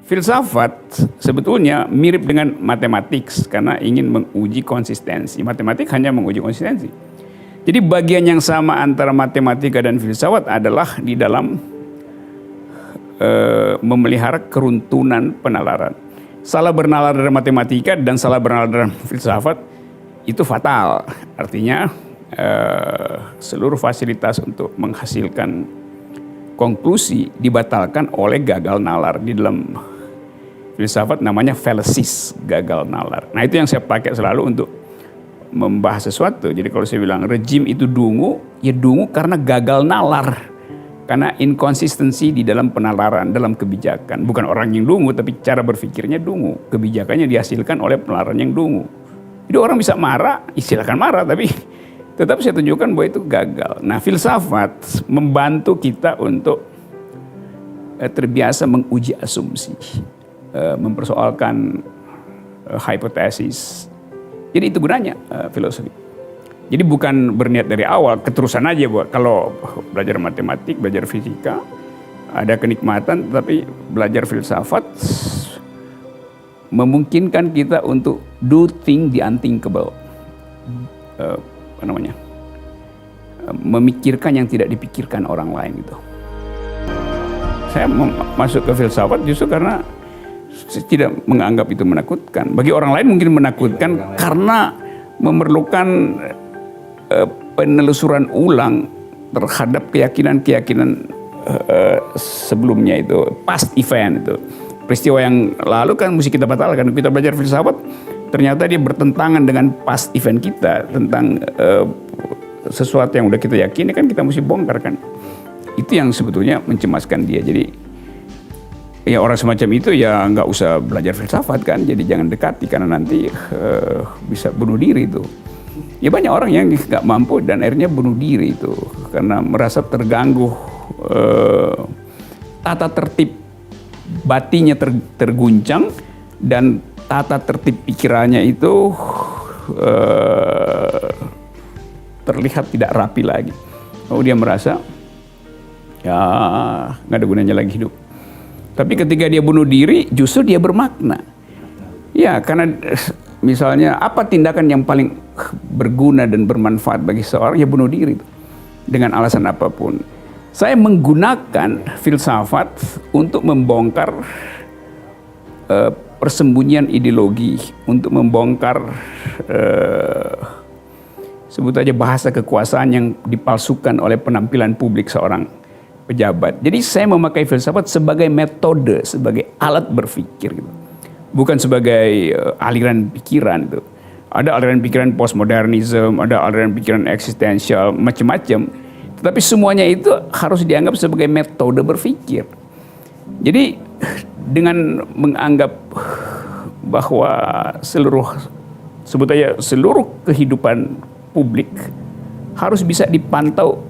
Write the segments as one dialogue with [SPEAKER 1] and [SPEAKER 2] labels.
[SPEAKER 1] Filsafat sebetulnya mirip dengan matematik karena ingin menguji konsistensi. Matematik hanya menguji konsistensi. Jadi bagian yang sama antara matematika dan filsafat adalah di dalam memelihara keruntuhan penalaran. Salah bernalar dalam matematika dan salah bernalar dalam filsafat itu fatal. Artinya seluruh fasilitas untuk menghasilkan konklusi dibatalkan oleh gagal nalar. Di dalam filsafat namanya fallacies, gagal nalar. Nah itu yang saya pakai selalu untuk membahas sesuatu. Jadi kalau saya bilang rejim itu dungu, ya dungu karena gagal nalar. Karena inkonsistensi di dalam penalaran, dalam kebijakan. Bukan orang yang dungu, tapi cara berpikirnya dungu. Kebijakannya dihasilkan oleh penalaran yang dungu. Jadi orang bisa marah, silakan marah, tapi tetap saya tunjukkan bahwa itu gagal. Nah filsafat membantu kita untuk terbiasa menguji asumsi. Mempersoalkan hipotesis. Jadi itu gunanya filosofi. Jadi bukan berniat dari awal, keterusan aja buat kalau belajar matematik, belajar fisika, ada kenikmatan, tapi belajar filsafat memungkinkan kita untuk do thing the unthinkable. Apa namanya? Memikirkan yang tidak dipikirkan orang lain itu. Saya masuk ke filsafat justru karena saya tidak menganggap itu menakutkan. Bagi orang lain mungkin menakutkan karena memerlukan penelusuran ulang terhadap keyakinan-keyakinan sebelumnya itu, past event itu. Peristiwa yang lalu kan mesti kita batalkan. Kita belajar filsafat, ternyata dia bertentangan dengan past event kita tentang sesuatu yang udah kita yakini kan kita mesti bongkar kan. Itu yang sebetulnya mencemaskan dia. Jadi ya orang semacam itu ya nggak usah belajar filsafat kan, jadi jangan dekati karena nanti bisa bunuh diri itu. Ya banyak orang yang nggak mampu dan akhirnya bunuh diri itu karena merasa terganggu, tata tertib batinnya terguncang dan tata tertib pikirannya itu terlihat tidak rapi lagi. Oh dia merasa ya nggak ada gunanya lagi hidup. Tapi ketika dia bunuh diri, justru dia bermakna. Ya, karena misalnya apa tindakan yang paling berguna dan bermanfaat bagi seorang? Ya bunuh diri itu. Dengan alasan apapun. Saya menggunakan filsafat untuk membongkar persembunyian ideologi, untuk membongkar sebut aja bahasa kekuasaan yang dipalsukan oleh penampilan publik seorang pejabat. Jadi saya memakai filsafat sebagai metode, sebagai alat berpikir gitu. Bukan sebagai aliran pikiran itu. Ada aliran pikiran postmodernisme, ada aliran pikiran eksistensial, macam-macam. Tetapi semuanya itu harus dianggap sebagai metode berpikir. Jadi dengan menganggap bahwa sebut aja seluruh kehidupan publik harus bisa dipantau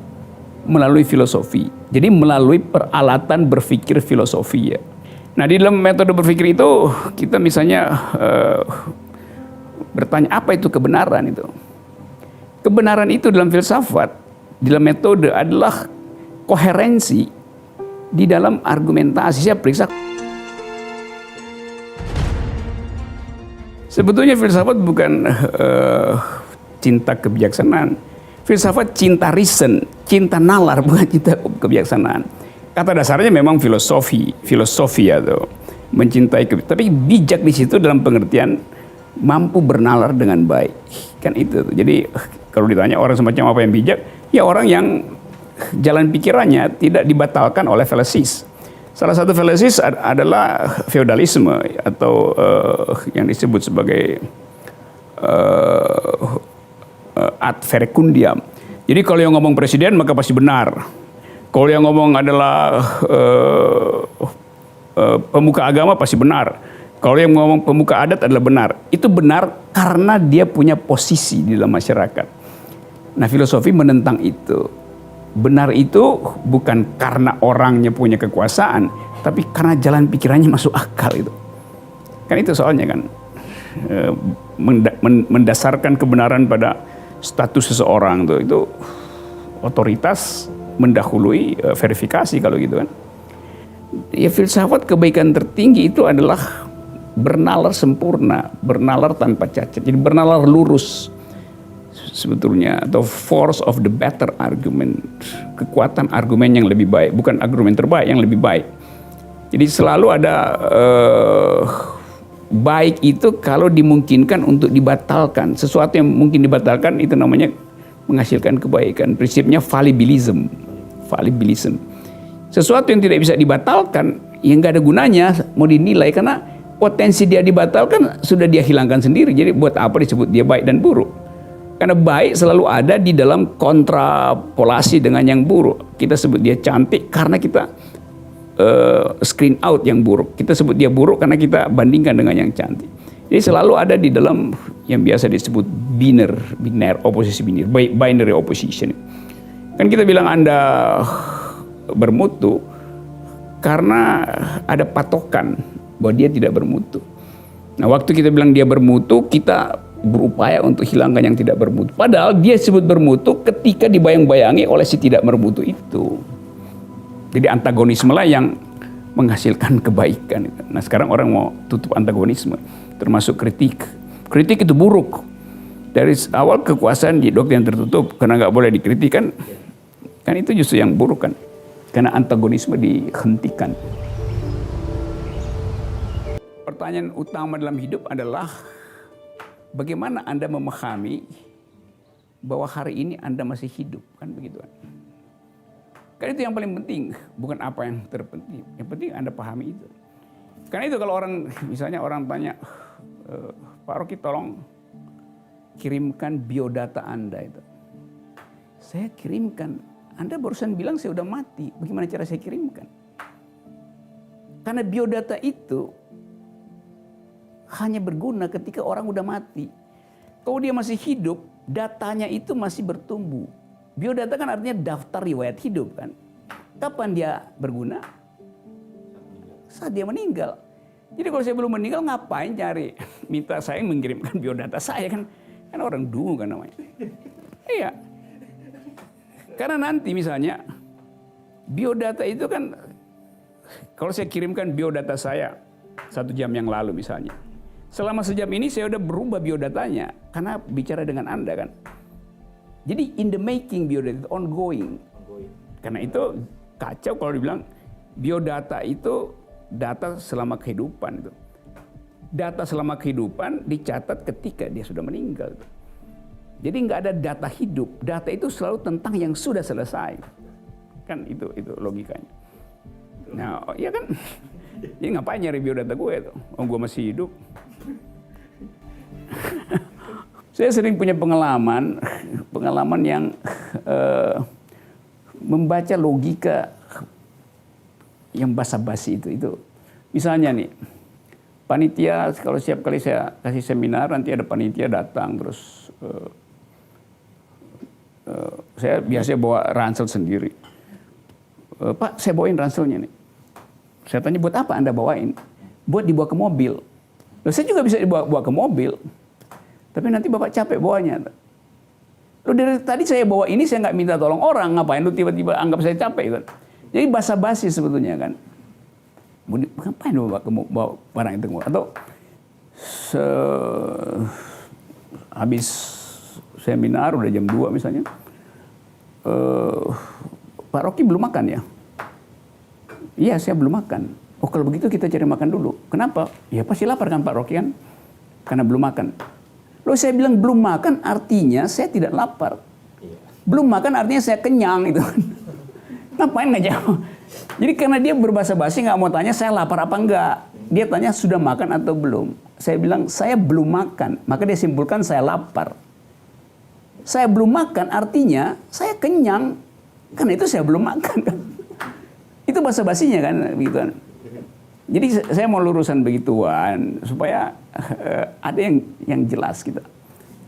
[SPEAKER 1] melalui filosofi. Jadi melalui peralatan berpikir filosofi ya. Nah di dalam metode berpikir itu kita misalnya bertanya apa itu kebenaran itu. Kebenaran itu dalam filsafat, dalam metode adalah koherensi di dalam argumentasi. Saya periksa. Sebetulnya filsafat bukan cinta kebijaksanaan. Filsafat cinta reason, cinta nalar, bukan cinta kebijaksanaan. Kata dasarnya memang filosofi atau mencintai tapi bijak di situ dalam pengertian mampu bernalar dengan baik. Kan itu. Jadi kalau ditanya orang semacam apa yang bijak, ya orang yang jalan pikirannya tidak dibatalkan oleh fallacies. Salah satu fallacies adalah feodalisme atau yang disebut sebagai ad verecundiam. Jadi kalau yang ngomong presiden maka pasti benar. Kalau yang ngomong adalah pemuka agama pasti benar. Kalau yang ngomong pemuka adat adalah benar. Itu benar karena dia punya posisi di dalam masyarakat. Nah filosofi menentang itu. Benar itu bukan karena orangnya punya kekuasaan, tapi karena jalan pikirannya masuk akal itu. Kan itu soalnya kan. Mendasarkan kebenaran pada status seseorang tuh, itu otoritas mendahului verifikasi kalau gitu kan. Ya filsafat kebaikan tertinggi itu adalah bernalar sempurna, bernalar tanpa cacat. Jadi bernalar lurus sebetulnya, atau force of the better argument, kekuatan argumen yang lebih baik, bukan argumen terbaik, yang lebih baik. Jadi selalu ada baik itu kalau dimungkinkan untuk dibatalkan. Sesuatu yang mungkin dibatalkan itu namanya menghasilkan kebaikan. Prinsipnya fallibilism. Sesuatu yang tidak bisa dibatalkan, yang nggak ada gunanya mau dinilai, karena potensi dia dibatalkan sudah dia hilangkan sendiri. Jadi buat apa disebut dia baik dan buruk? Karena baik selalu ada di dalam kontrapolasi dengan yang buruk. Kita sebut dia cantik karena kita screen out yang buruk. Kita sebut dia buruk karena kita bandingkan dengan yang cantik. Jadi selalu ada di dalam yang biasa disebut binary opposition. Kan kita bilang Anda bermutu karena ada patokan bahwa dia tidak bermutu. Nah, waktu kita bilang dia bermutu, kita berupaya untuk hilangkan yang tidak bermutu. Padahal dia disebut bermutu ketika dibayang-bayangi oleh si tidak bermutu itu. Jadi antagonisme lah yang menghasilkan kebaikan. Nah, sekarang orang mau tutup antagonisme, termasuk kritik. Kritik itu buruk. Dari awal kekuasaan di doktrin tertutup, karena nggak boleh dikritik kan itu justru yang buruk kan. Karena antagonisme dihentikan. Pertanyaan utama dalam hidup adalah bagaimana Anda memahami bahwa hari ini Anda masih hidup, kan begitu kan? Kan itu yang paling penting, bukan apa yang terpenting. Yang penting Anda pahami itu. Karena itu kalau orang, misalnya orang tanya, Pak Rocky tolong kirimkan biodata Anda itu. Saya kirimkan. Anda barusan bilang saya udah mati. Bagaimana cara saya kirimkan? Karena biodata itu hanya berguna ketika orang udah mati. Kalau dia masih hidup, datanya itu masih bertumbuh. Biodata kan artinya daftar riwayat hidup kan. Kapan dia berguna? Saat dia meninggal. Jadi kalau saya belum meninggal ngapain cari? Minta saya mengirimkan biodata saya kan orang dungu kan namanya. Iya. Karena nanti misalnya biodata itu kan, kalau saya kirimkan biodata saya 1 jam yang lalu misalnya. Selama sejam ini saya udah berubah biodatanya karena bicara dengan Anda kan. Jadi in the making biodata itu ongoing. Karena itu kacau kalau dibilang biodata itu data selama kehidupan itu. Data selama kehidupan dicatat ketika dia sudah meninggal. Jadi nggak ada data hidup. Data itu selalu tentang yang sudah selesai. Kan itu logikanya. Nah, iya kan? Jadi ngapain nyari biodata gue itu? Oh, gue masih hidup. Saya sering punya pengalaman yang membaca logika yang basa-basi itu. Misalnya nih, panitia kalau setiap kali saya kasih seminar nanti ada panitia datang terus saya biasanya bawa ransel sendiri. Pak, saya bawain ranselnya nih. Saya tanya, buat apa Anda bawain? Buat dibawa ke mobil. Loh, saya juga bisa dibawa ke mobil. Tapi nanti Bapak capek bawanya. Lu dari tadi saya bawa ini saya nggak minta tolong orang, ngapain lu tiba-tiba anggap saya capek kan? Jadi basa-basi sebetulnya kan. Ngapain lu bawa barang itu? Atau habis seminar udah jam 2 misalnya, Pak Rocky belum makan ya? Iya, saya belum makan. Oh, kalau begitu kita cari makan dulu. Kenapa? Ya pasti lapar kan Pak Rocky kan? Karena belum makan. Loh, saya bilang belum makan artinya saya tidak lapar. Belum makan artinya saya kenyang itu. Ngapain nggak jawab? Jadi karena dia berbahasa basi nggak mau tanya saya lapar apa enggak. Dia tanya sudah makan atau belum. Saya bilang saya belum makan. Maka dia simpulkan saya lapar. Saya belum makan artinya saya kenyang. Karena itu saya belum makan kan. Itu bahasa basinya kan begitu kan. Jadi saya mau lurusan begituan supaya ada yang jelas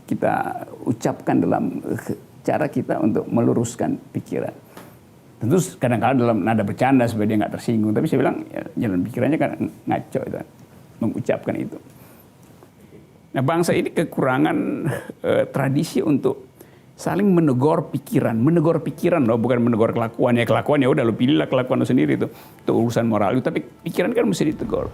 [SPEAKER 1] kita ucapkan dalam cara kita untuk meluruskan pikiran. Tentu kadang-kadang dalam nada bercanda supaya dia nggak tersinggung. Tapi saya bilang ya, jalan pikirannya kan ngaco itu, mengucapkan itu. Nah, bangsa ini kekurangan tradisi untuk saling menegur pikiran loh, bukan menegur kelakuan. Ya kelakuan ya udah lo pilihlah kelakuan lo sendiri itu urusan moral. Tapi pikiran kan mesti ditegur.